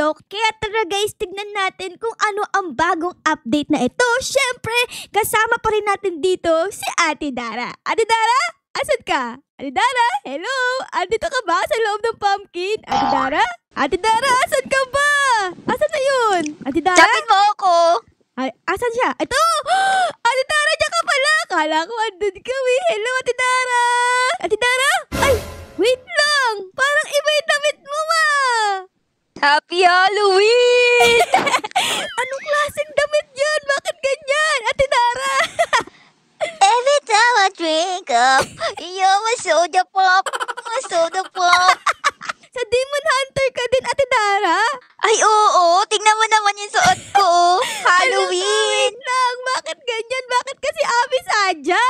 dito. Kaya tara guys, tignan natin kung ano ang bagong update na ito. Syempre, kasama pa rin natin dito si Ate Dara. Ate Dara, asan ka? Ate Dara, hello? Andito ka ba sa loob ng pumpkin? Ate Dara? Ate Dara, asan ka ba? Asan na yun? Ate Dara? Sabihin mo ako. Ay, asan siya? Ito! Ate Dara, diyan ka pala! Kala ko andun kami. Hello, Ate Dara! Ate Dara? Ay, wait lang! Parang iba yung damit mo, ma! Happy Halloween! Anong klaseng damit yan? Bakit ganyan? Ate Dara! Every time I drink up, you're my soda pop. My soda pop. Sa Demon Hunter ka din, Ate Dara? Ay, oo. Tingnan mo naman yung suot ko. Halloween. Wait lang! Bakit ganyan? Bakit kasi Abi Sadya?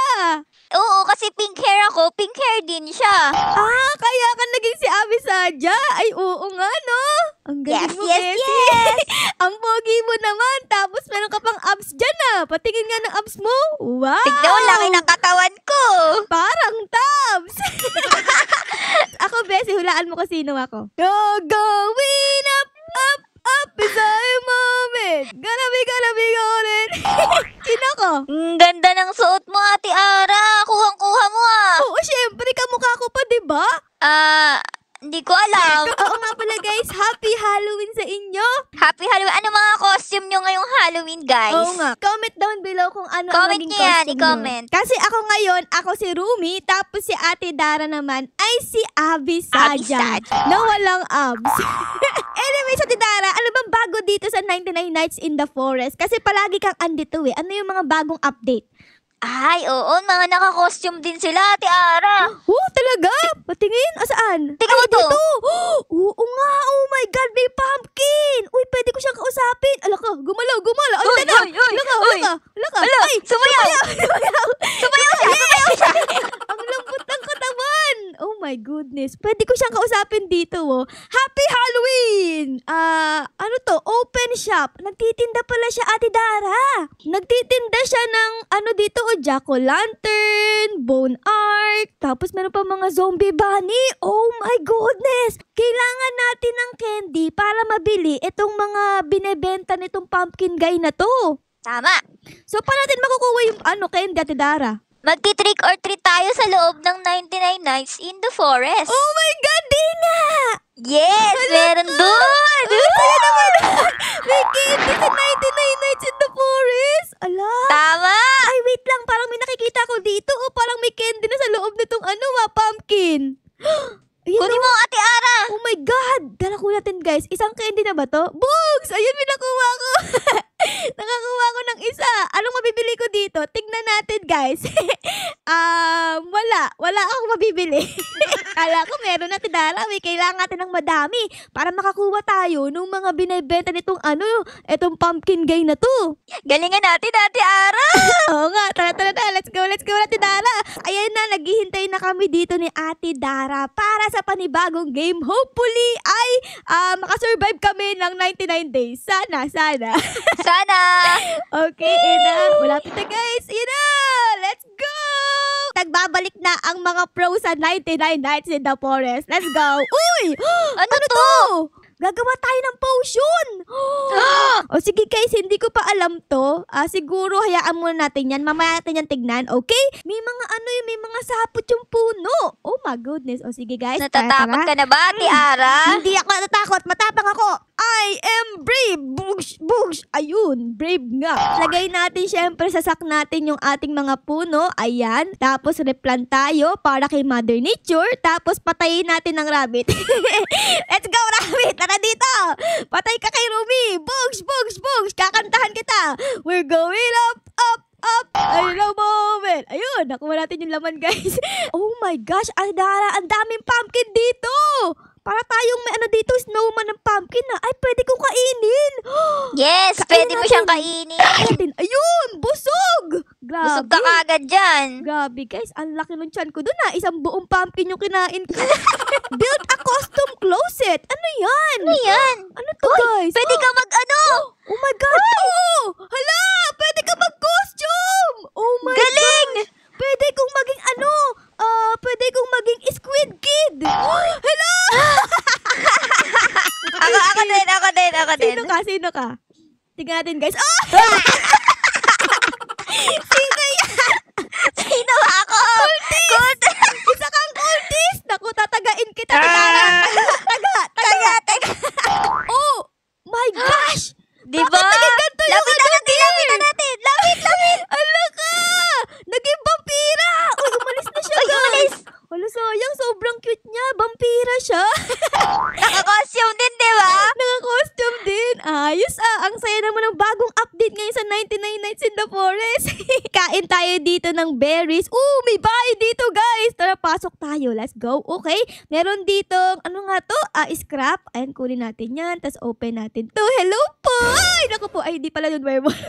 Oo, kasi pink hair ako. Pink hair din siya. Ah, kaya ka naging si Abi Sadya? Ay, oo nga, no? Ang galing mo, Bessie. Ang pogi mo naman. Tapos meron ka pang abs dyan, ah. Patingin nga ng abs mo. Wow! Tignan mo, laki ng katawan ko. Parang tabs. Ako, Bessie, hulaan mo kung sino ako. You're going up, up, up beside moment. Gonna be golden. Sino ko? Ang ganda ng suot mo, Ate Ara. Kuhang-kuha mo ah. Oo, syempre, kamukha ko pa, diba? Hindi ko alam. Oo nga pala, guys. Happy Halloween sa inyo. Happy Halloween. Ano mga costume nyo ngayong Halloween, guys? Oo nga. Comment down below kung ano Comment ang naging niyo yan, costume i-comment. nyo. Kasi ako ngayon, ako si Rumi, tapos si Ate Dara naman ay si Abi Sadya na walang abs. Anyway, Ate Dara, ano bang bago dito sa 99 Nights in the Forest? Kasi palagi kang andito eh. Ano yung mga bagong update? Ay, oo. Mga naka-costume din sila, Ate Ara. Oh, talaga? Patingin? Asaan? Tingnan mo to. Dito. Oo nga. Oh my God, may pumpkin. Uy, pwede ko siyang kausapin. Ala ka, gumalaw. Ano Uy, na? uy, uy, uy. Ala ka. Ala, Ay, sumayaw. Sumayaw siya. Ang lambot ng katawan. Oh my goodness. Pwede ko siyang kausapin dito, oh. Happy Halloween! Ano to? Open shop. Nagtitinda pala siya, Ate Dara. Nagtitinda siya ng ano dito, oh, jack-o'-lantern, bone art, tapos meron pa mga zombie bunny. Oh my goodness! Kailangan natin ng candy para mabili itong mga binebenta nitong pumpkin guy na to. Tama. So, paano natin makukuha yung candy, Ate Dara? Magti-trick or treat tayo sa loob ng 99 Nights in the Forest. Oh my God, di nga! Yes, meron doon! Kaya naman, may candy sa 99 Nights in the Forest. Ala! Tama! Ay, wait lang, parang may nakikita ko dito. O, parang may candy na sa loob nitong pumpkin. Ayun, Kunin mo, Ate Ara! Oh my God! Dala ko natin, guys. Isang candy na ba to? Bugs! Ayun, may nakuha ko. Nakakuha ko ng isa. Anong mabibili ko dito? Tignan natin, guys. Wala akong mabibili. Kala ko meron na, Dara. May kailangan natin ng madami para makakuha tayo ng mga binibenta nitong etong pumpkin guy na to. Galingan natin, Ate Ara! Oo nga, tara. Let's go, Ate Dara. Ayan na, naghihintay na kami dito ni Ate Dara para sa panibagong game. Hopefully ay makasurvive kami ng 99 days. Sana. Sana! Okay, ina. Malapit na, guys. Ina! Let's go! Nagbabalik na ang mga pro sa 99 Nights in the Forest. Let's go! Uy! Ano to? Gagawa tayo ng potion! O sige guys, hindi ko pa alam to. Siguro hayaan muna natin yan. Mamaya natin yan tignan, okay? May mga sapot yung puno. Oh my goodness. O sige guys, Natatakot ka na ba, Ate Ara? Hindi ako natatakot. Matapang ako. I am brave. Bugs. Ayun, brave nga. Lagay natin syempre sa sack natin yung ating mga puno. Ayan. Tapos replant tayo para kay Mother Nature. Tapos patayin natin ng rabbit. Let's go, rabbit. Tara dito. Patay ka kay Ruby. Bugs. Kakantahan kita. We're going up. I love moment. Ayun, nakuha natin yung laman, guys. Oh my gosh, Dara, ang daming pumpkin dito. Para tayong may dito, snowman ng pumpkin na. Ay, pwede kong kainin. Yes, pwede mo siyang kainin. Ayun, busog. Grabe. Busog ka kagad dyan. Grabe, guys. Ang laki ng tiyan ko dun, Isang buong pumpkin yung kinain ko. Build a custom closet. Ano yan? Ano to, guys? Pwede ka Oh my God. Hala, pwede ka mag-costume. Oh my Galing! God. Pwede kong maging pwede kong maging Squid Kid. Hello! Ako din. Sino ka? Tingnan natin, guys. Oh! Sino yan? Sino ako? Cultist! Isa kang cultist! Naku, tatagain kita. Taga. Oh! My gosh! Diba? Bakit naging ganito yung Lapitan natin. Lapit. Ala ka! Naging vampira! Uy, umalis na siya, Uy, guys. umalis. Wala, sayang. Sobrang cute niya. Vampira siya. Naka-costume din, diba? Naka-costume din. Ayos Ang saya naman ng bagong update ngayon sa 99 Nights in the Forest. Kain tayo dito ng berries. May bahay dito, guys. Tara, pasok tayo. Let's go. Okay. Meron dito, ano nga to? Scrap. Ayan, kunin natin yan. Tapos open natin to. Hello po. Ay, naku po. Ay, di pala yun werewolf.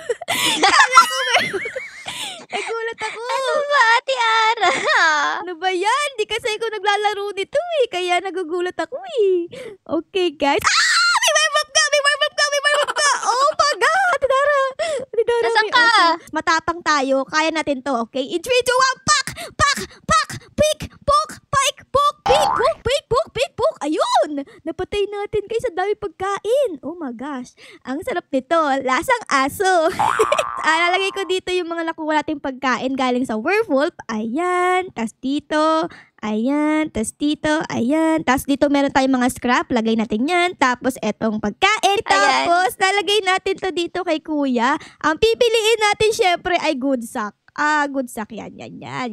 Kala ko werewolf. Nagulat ako. Ano ba, Ate Ara? Ano ba yan? Di kasi ako naglalaro nito eh. Kaya nagugulat ako eh. Okay, guys. May werewolf ka! Oh my God! Tidara! Nasaan ka? Matapang tayo. Kaya natin to, okay? In 3, 2, 1, pak! Pick! Poke! Pike! Poke! Pick! Poke! Ayun! Napatay natin guys. Ang dami pagkain. Oh my gosh. Ang sarap nito. Lasang aso. Lalagay ko dito yung mga nakuha nating pagkain galing sa werewolf. Ayan. Tas dito. Ayan, tas dito, ayan. Tas dito meron tayong mga scrap, lagay natin yan. Tapos etong pagkain. Tapos lalagay natin to dito kay kuya. Ang pipiliin natin syempre ay good sack. Good sack yan.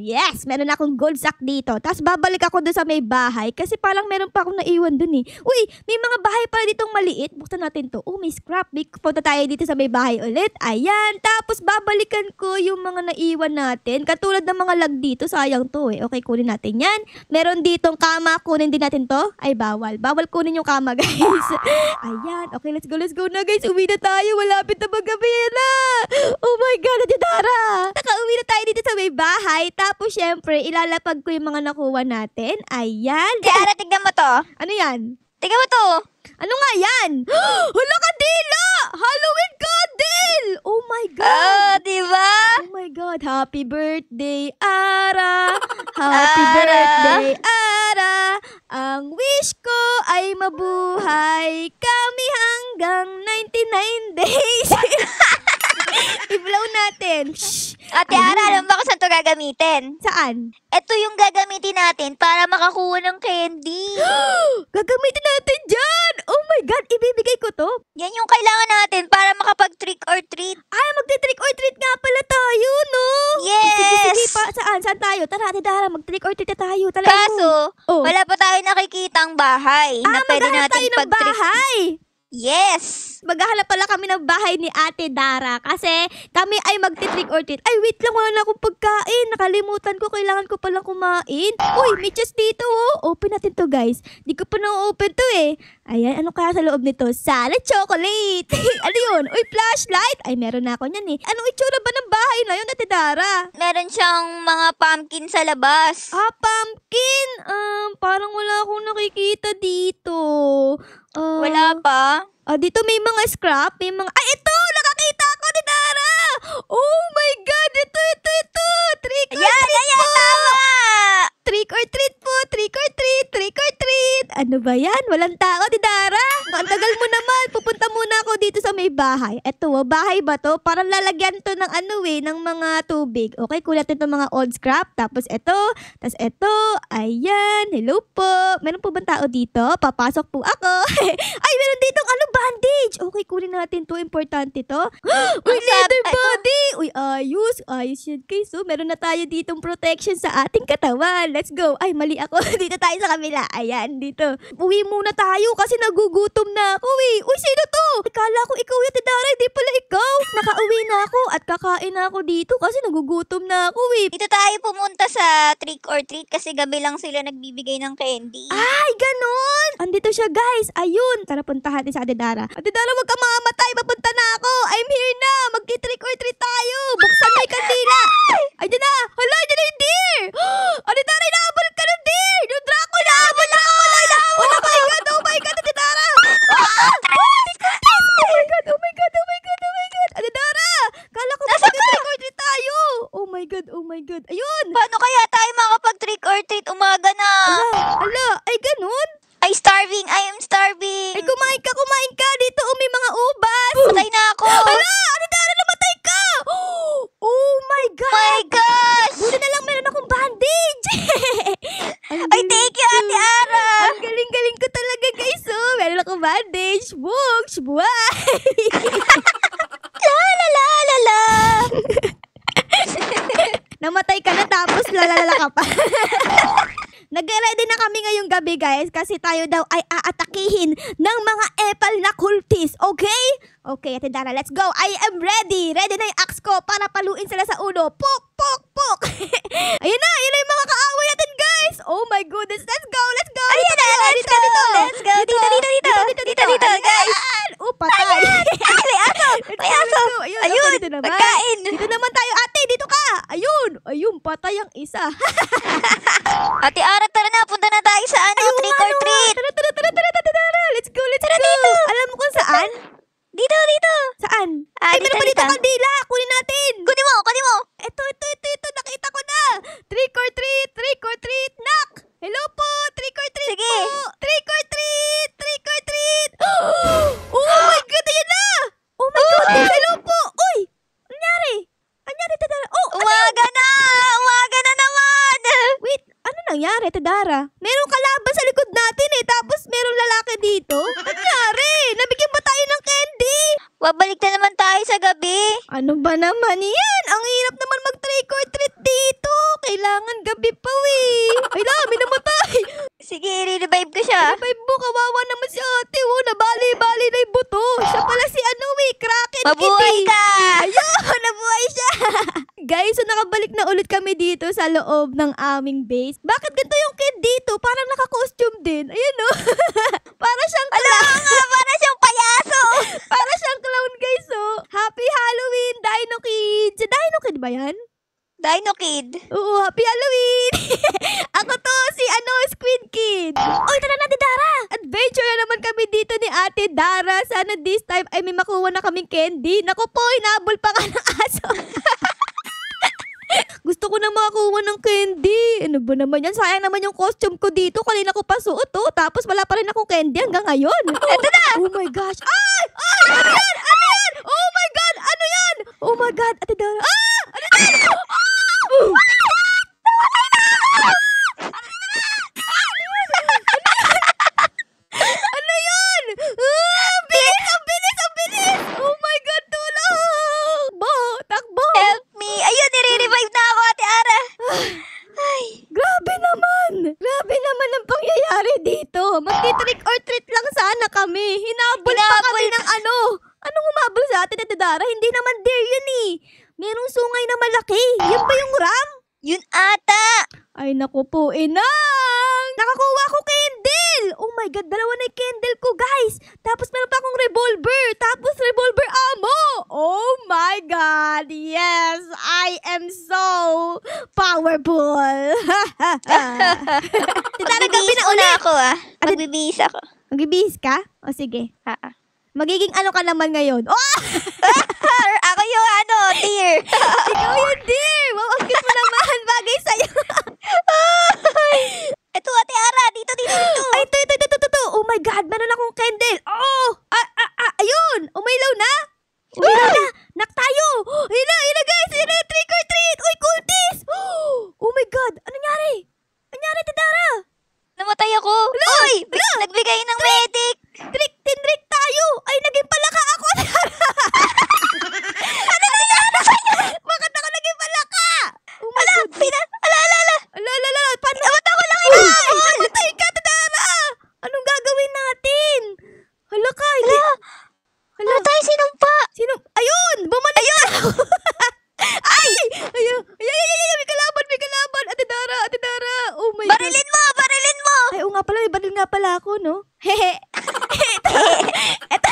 Yes, meron akong gold sack dito. Tapos babalik ako doon sa may bahay kasi parang meron pa akong naiwan doon eh. Uy, may mga bahay pala ditong maliit. Buksan natin to. May scrap. Punta tayo dito sa may bahay ulit. Ayan. Tapos babalikan ko yung mga naiwan natin. Katulad ng mga lag dito. Sayang to eh. Okay, kunin natin yan. Meron ditong kama. Kunin din natin to. Ay, bawal. Bawal kunin yung kama, guys. Ayan. Okay, let's go na, guys. Uwi na tayo. Malapit na magabi na. Oh my God, Ate Dara. Nakauwi na tayo dito sa may bahay. Tapos, syempre, ilalapag ko yung mga nakuha natin. Ayan. Ate Ara, tignan mo to. Ano yan? Tignan mo to. Ano nga yan? Hala, kadila! Halloween candle! Oh my God! Diba? Oh my God. Happy birthday, Ara! Happy Ara! birthday, Ara! Ang wish ko ay mabuhay kami hanggang 99 days. I-blow natin. Shh. Ate Ara, alam ba kung saan to gagamitin? Saan? Ito yung gagamitin natin para makakuha ng candy. Gagamitin natin dyan! Oh my God, ibibigay ko to? Yan yung kailangan natin para makapag-trick or treat. Magti-trick or treat nga pala tayo, no? Yes! Sige pa. Saan tayo? Tara, Ate Dara, mag-trick or treat na tayo. Tara, Kaso, wala pa tayo nakikitang bahay na pwede maghahanap tayo natin ng pag-trick. bahay. Yes! Maghahanap pala kami ng bahay ni Ate Dara kasi kami ay magti-trick or treat. Ay, wait lang, wala na akong pagkain. Nakalimutan ko, kailangan ko palang kumain. Uy, may chest dito, oh. Open natin to, guys. Di ko pa na-open to, eh. Ayan, ano kaya sa loob nito? Sana chocolate. Ano yun? Uy, flashlight. Ay, meron na ako niyan, eh. Anong itsura ba ng bahay na yun, Ate Dara? Meron siyang mga pumpkin sa labas. Pumpkin. Parang wala akong nakikita dito. Wala pa? Dito may mga scrap, may mga... Ay, ito! Nakakita ako ni Dara! Oh my God! Ito! Trick or treat po! Tama! Trick or treat po! Trick or treat! Ano ba yan? Walang tao, ni Dara? Ang tagal mo naman. Pupunta muna ako dito sa may bahay. Ito, bahay ba to? Parang lalagyan to ng ng mga tubig. Okay, kulat ito mga old scrap. Tapos ito. Ayan. Hello po. Meron po bang tao dito? Papasok po ako. Ay, meron ditong bandage. Okay, kunin natin to. Importante to. Uy, leather body. Uy, ayos. Ayos yan, guys. So, meron na tayo ditong protection sa ating katawan. Let's go. Ay, mali ako. Dito tayo sa kabila. Ayan, dito. Uwi muna tayo kasi nagugutom na ako eh. Uy, sino to? Akala ko ikaw yung Dara. Hindi pala ikaw. Nakauwi na ako at kakain na ako dito kasi nagugutom na ako eh. Dito tayo pumunta sa trick or treat kasi gabi lang sila nagbibigay ng candy. Ay, ganon! Andito siya, guys. Ayun. Tara, puntahan natin sa Ate Dara. Ate Dara, wag ka mamatay. Papunta na ako. I'm here na. Magti-trick or treat tayo. Buksan mo yung kandila. Ay, dyan na. Hala, dyan na yung deer. Ate Dara, inaabol ka ng deer. Yung Dracula. Oh my God, Ate Dara. Oh my God. Ate Dara, kala ko magti-trick or treat tayo. Oh my God. Ayun. Paano kaya tayo makapag-trick or treat? Umaga na. Ala, ay ganon. I am starving. Ay, kumain ka. Dito, may mga ubas. ka pa. Nag-ready na kami ngayong gabi, guys, kasi tayo daw ay aatakihin ng mga epal na kultis, okay? Okay, Ate Dara, let's go. I am ready. Ready na yung axe ko para paluin sila sa ulo. Puk, puk, puk. Ayun na yung mga kaaway natin, guys. Oh my goodness, let's go, let's go. Ayun na, let's go. Let's go. Dito, guys. Patay. May aso. May aso. Ayun, dito naman. pagkain. Dito naman tayo, ate. Dito ka. Ayun, patay ang isa. Ate Ara, tara na. Punta na tayo sa trick or treat. Tara. Let's go. Dito. Alam mo kung saan? Dito. Saan? Dito, meron pa dito kandila. Kunin natin. Kunin mo. Ito. Nakita ko na. Trick or treat. Knock. Hello po. Trick or treat Sige. po. Trick or treat. Oh my God. Ayan na. Oh my God. Hello po. Uy. Anyari, Tadara. Umaga na naman. Wait. Ano nangyari, Tadara? Merong kalaban sa likod natin eh. Tapos merong lalaki dito. Anyari? Nabigyan ba tayo ng candy? Babalik na naman tayo sa gabi. Ano ba naman yan? Ang hirap naman mag-trick or treat dito. Kailangan gabi pa Ay, may namatay. Sige, re-revive ko siya. Revive mo, kawawa naman si ate. Nabali-bali na yung buto. Siya pala si Kraken Mabuhay Kitty. ka! Ayun, nabuhay siya. Guys, so nakabalik na ulit kami dito sa loob ng aming base. Bakit ganito yung kid dito? Parang naka-costume din. Ayun o. Para siyang clown. Para siyang payaso. Para siyang clown, guys. So, Happy Halloween, Dino Kid. Si Dino Kid ba yan? Dino Kid. Oo, Happy Halloween! Ako to, si Squid Kid. Oy, tara na, Dara! Adventure na naman kami dito ni Ate Dara. Sana this time ay may makuha na kaming candy. Naku po, hinabol pa ka ng aso. Gusto ko na makakuha ng candy. Ano ba naman yan? Sayang naman yung costume ko dito. Kanina ko pa suot, oh. Tapos wala pa rin akong candy hanggang ngayon. Eto na! Oh my gosh. Ay! Ano yan? Oh my God! Ano yan? Oh my God, Ate Dara. Ano yan? Ano yun? Ang bilis! Oh my God, tulong! Takbo! Help me. Ayun, nire-revive na ako, Ate Ara. Ay. Grabe naman ang pangyayari dito. Magti-trick or treat lang sana kami. Hinabol pa kami ng ano. Anong humabol sa atin, Ate Dara? Hindi naman deer yun eh. Merong sungay na malaki. Yan ba yung ram? Yun ata. Ay, naku po, inang! Nakakuha ko candle! Oh my God, dalawa na yung candle ko, guys! Tapos meron pa akong revolver! Tapos revolver ammo! Oh my God! Yes! I am so powerful! Magbibihis na muna ulit! ako Magbibihis ako. Magbibihis ka? O sige. Ah. Magiging ano ka naman ngayon? Oh! Ako yung deer. Ikaw yung deer! Wow, ang cute mo naman! Bagay sa'yo! Ito, Ate Ara. Dito. Ay, ito. Oh my God, meron akong candle. Oh! Ayun! Umilaw na! Nak tayo! Ayun na, guys! Ayun na, trick or treat! Uy, cultist! Oh my God! Ano nangyari? Anyari, Tadara? Namatay ako. Uy! Nagbigay ng medic. Tinrick tayo! Ay, naging palaka ako! Bakit ako naging palaka? Oh my God! Ala! Paano? Ako lang inaabol. Namatay ka, Tadara! Anong gagawin natin? Hala ka, hindi. Ano tayo sinumpa? Sino? Ayun! Bumalik na ako! Ay! Ayun! May kalaban! Ate Dara! Oh my God! Barilin mo! Ay, oo nga pala. May baril nga pala ako, no? Hehe! Ito!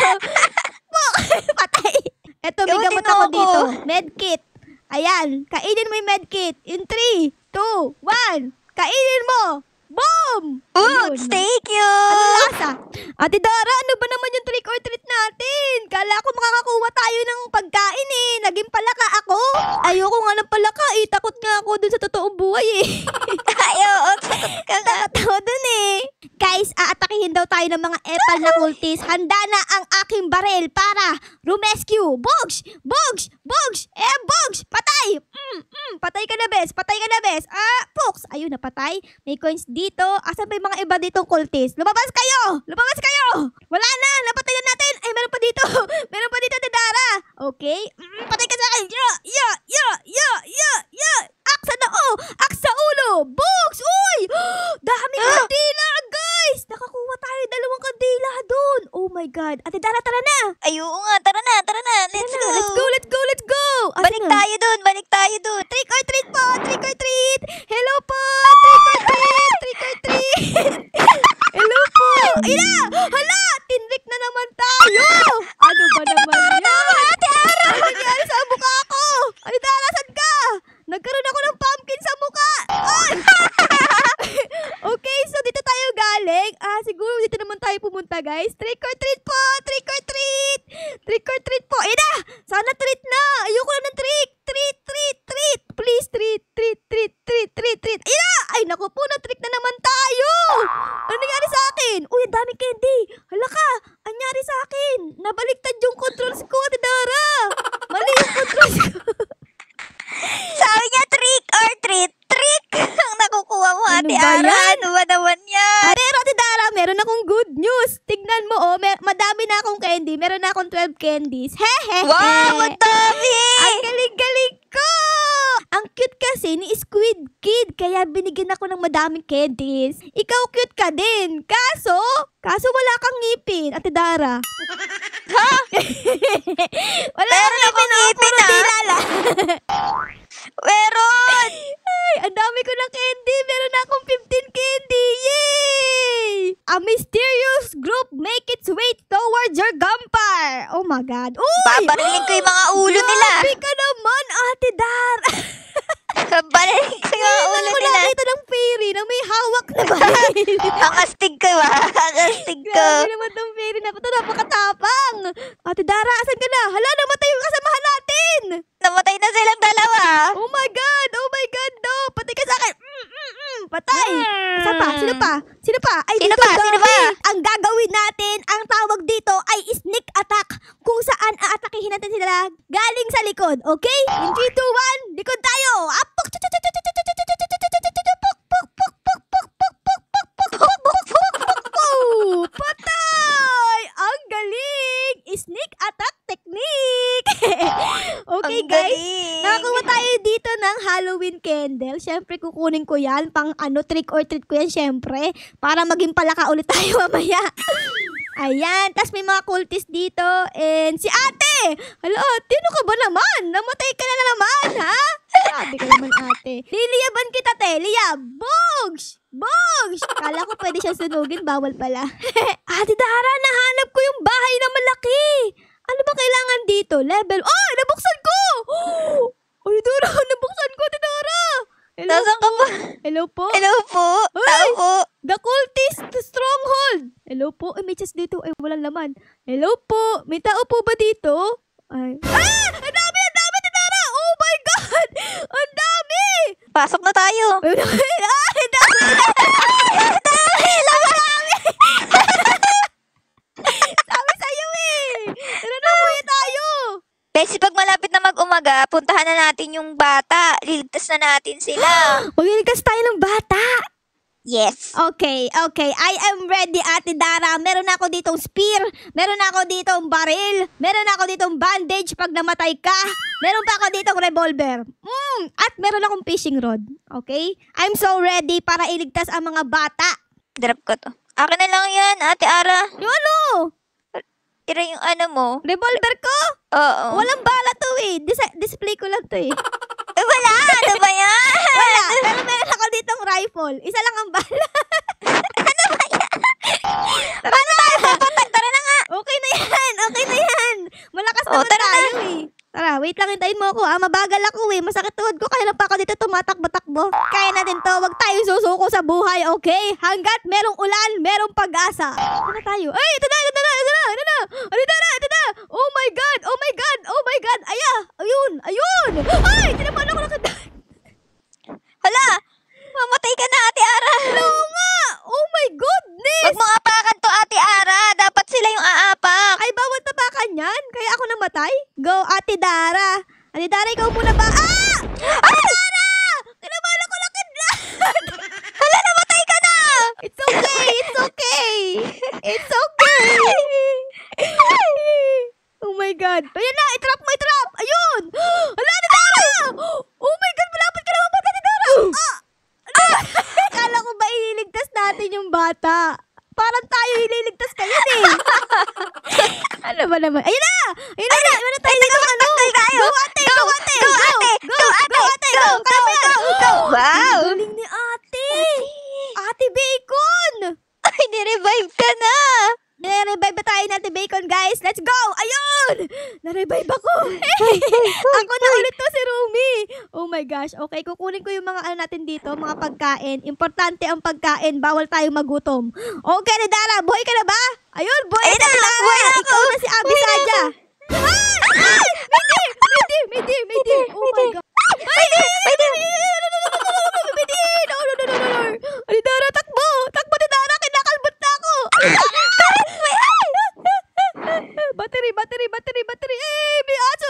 Patay! Ito, may Gawin gamot mo ako ako. dito. Medkit. Ayan, kainin mo yung medkit. In 3, 2, 1. Kainin mo! Boom! Ayun. Thank you. Ano lasa? Ate Dara, ano ba naman yung trick or treat natin? Kala ko makakakuha tayo ng pagkain eh. Naging palaka ako. Ayoko nga ng palaka eh. Takot nga ako dun sa totoong buhay eh. Oo, takot ka nga. Takot ako dun eh. Guys, aatakihin daw tayo ng mga epal na kultis. Handa na ang aking baril para rumescue. Bugs! Bugs! Patay! Patay ka na, bes. Puks! Ayun, napatay. May coins dito. Asan ba yung mga iba ditong kultis? Lumabas kayo! Wala na! Napatay na natin! Ay, meron pa dito! Ate Dara! Okay. Patay ka sa akin! Aks sa noo! Aks sa ulo! Wow, ang dami! Ang galing-galing ko! Ang cute kasi ni Squid Kid, kaya binigyan ako ng madaming candies. Ikaw cute ka din. Kaso wala kang ngipin, Ate Dara. Ha? Wala Meron kang akong ngipin, puro ah. dila lang. Meron! Ay, ang dami ko ng candy. Meron na akong 15 candy. Yay! A mysterious group make its way towards your gunfire. Oh my God. Uy! Babarilin ko yung mga ulo nila. Grabe ka naman, Ate Dara. Babarilin ko yung mga ulo Ako nila. nakita ng fairy na may hawak na baril. Ang astig ko, ha? Ang astig ko. Grabe naman tong fairy na ito. Napakatapang. Ate Dara, asan ka na? Hala, namatay yung kasamahan natin. Namatay na silang dalawa. Oh my God, no. Patay ka sa akin. Patay. Saan pa? Sino pa? Ay, Sino dito, pa? Sino dami. pa? Ang gagawin natin, ang tawag dito ay sneak attack. Kung saan aatakihin natin sila galing sa likod. Okay? In 3, 2, 1, likod tayo. Apok! Patay! Ang galing! Sneak attack technique! Okay, Ang guys. galing. Nakakuha tayo dito ng Halloween candle. Siyempre, kukunin ko yan. Pang trick or treat ko yan, siyempre. Para maging palaka ulit tayo mamaya. Ayan. Tapos may mga cultist dito. And si ate! Hala, ate, ano ka ba naman? Namatay ka na naman, ha? Sabi ka naman, ate. Liliyaban kita, te. Liyab! Bugs! Kala ko pwede siyang sunugin. Bawal pala. Ate Dara, nahanap ko yung bahay na malaki. Ano ba kailangan dito? Level... Oh! Nabuksan ko! Ay, Dara! Nabuksan ko, Ate Dara! Hello Nasaan ka po. ba? Hello po. Hello po. Uy! Tao po. The cultist stronghold. Hello po. Ay, may chest dito. Ay, walang laman. Hello po. May tao po ba dito? Ay. Ah! Ang dami, Ate Dara! Oh my God! Ang dami! Pasok na tayo. Ang dami! Ah! Ang dami! Sabi sa'yo eh! Tara na, umuwi tayo! Kasi pag malapit na mag-umaga, puntahan na natin yung bata. Liligtas na natin sila. Magliligtas tayo ng bata! Yes. Okay. I am ready, Ate Dara. Meron ako ditong spear. Meron ako ditong baril. Meron ako ditong bandage pag namatay ka. Meron pa ako ditong revolver. At meron akong fishing rod. Okay? I'm so ready para iligtas ang mga bata. Drop ko to. Akin na lang yan, Ate Ara. Yung ano? Tira yung ano mo. Revolver ko? Oo. Walang bala to eh. Display ko lang to eh. Eh, wala. Ano ba yan? Wala. Pero meron ako ditong rifle. Isa lang ang bala. Paano tayo papatay? Tara na nga. Okay na yan. Malakas Oh, naman tara na. tayo eh. Tara, wait lang, hintayin mo ako. Mabagal ako eh. Masakit tuhod ko. Kaya lang pa ako dito tumatakbo-takbo. Kaya natin to. Huwag tayong susuko sa buhay, okay? Hanggat merong ulan, merong pag-asa. Ano tayo? Ay, ito na. Oh my God. Ayun. Ay, tinamaan ako nakada. Hala. Mamatay ka na, Ate Ara. Oo nga. Oh my goodness. Wag mo apakan to, Ate Ara. Dapat sila yung aapak. Ay, bawal tapakan yan. Kaya ako namatay. Go, Ate Dara. Ate Dara, ikaw muna ba? Ah! Ate Dara! Tinamaan ako ng kidlat. Hala, namatay ka na. It's okay. Oh my God. Ayan na, itrap mo. Ayun. Hala, Ate Dara! Oh my God, malapit ka na mapat, Ate Dara. Kala ko ba ililigtas natin yung bata? Parang tayo ililigtas kayo eh. Ano ba naman? Ayun na! Ayun na tayo. Tanggal tayo. Go, ate! Go, ate! Kaya mo yan. Wow. Ang galing ni ate! Ate Bacon! Ay, nirevive ka na. Nare-revive na tayo natin, Bacon, guys. Let's go! Ayun! Na-revive ako. Ako na ulit to si Rumi. Oh my gosh. Okay, kukunin ko yung mga ano natin dito, mga pagkain. Importante ang pagkain. Bawal tayong magutom. Okay, Dara, buhay ka na ba? Ayun, buhay Ayun na, na, Dara. buhay na ako. Ikaw na si Abby Saja. Ay! May deer. Oh my God. May deer. Ay, Dara, takbo, Dara. Kinakalbot na ako. Battery. May aso.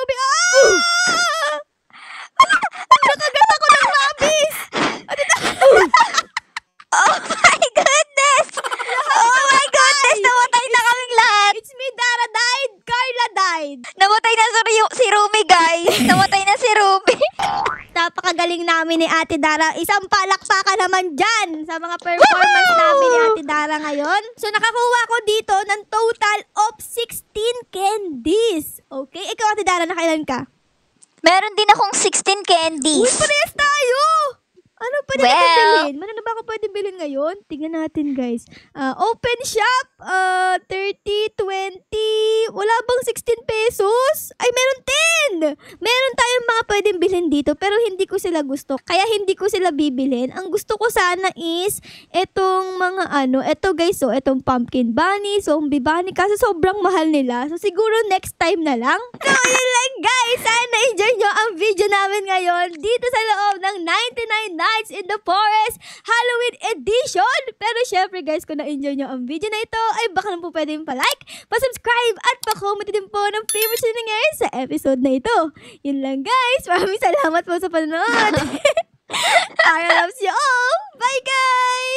Nakagat ako ng rabies. Oh my goodness. Namatay na kaming lahat. It's me, Dara died. Carla died. Namatay na si si Rumi, guys. Namatay na si Rumi. Napakagaling namin ni Ate Dara. Isang palakpakan naman dyan sa mga performance namin ni Ate Dara ngayon. So, nakakuha ko dito ng total of 16 candies. Okay? Ikaw, Ate Dara, nakailan ka? Meron din akong 16 candies. Uy, parehas tayo! Ano pwede natin bilhin? Ano ba ako pwede bilhin ngayon? Tingnan natin, guys. Open shop, 30, 20, wala bang 16 pesos? Ay, meron 10! Meron tayong mga pwedeng bilhin dito, pero hindi ko sila gusto. Kaya hindi ko sila bibilhin. Ang gusto ko sana is, etong mga eto guys, so, etong pumpkin bunny, zombie bunny, kasi sobrang mahal nila. So, siguro next time na lang. So, yun lang, guys. Sana enjoy nyo ang video namin ngayon dito sa loob ng 99 Nights in the Forest Halloween Edition. Pero syempre guys, kung na-enjoy nyo ang video na ito, ay baka naman po pwede yung pa-like, pa-subscribe, at pa-comment din po ng favorites nyo ngayon sa episode na ito. Yun lang guys. Maraming salamat po sa panonood. I loves you all. Bye guys!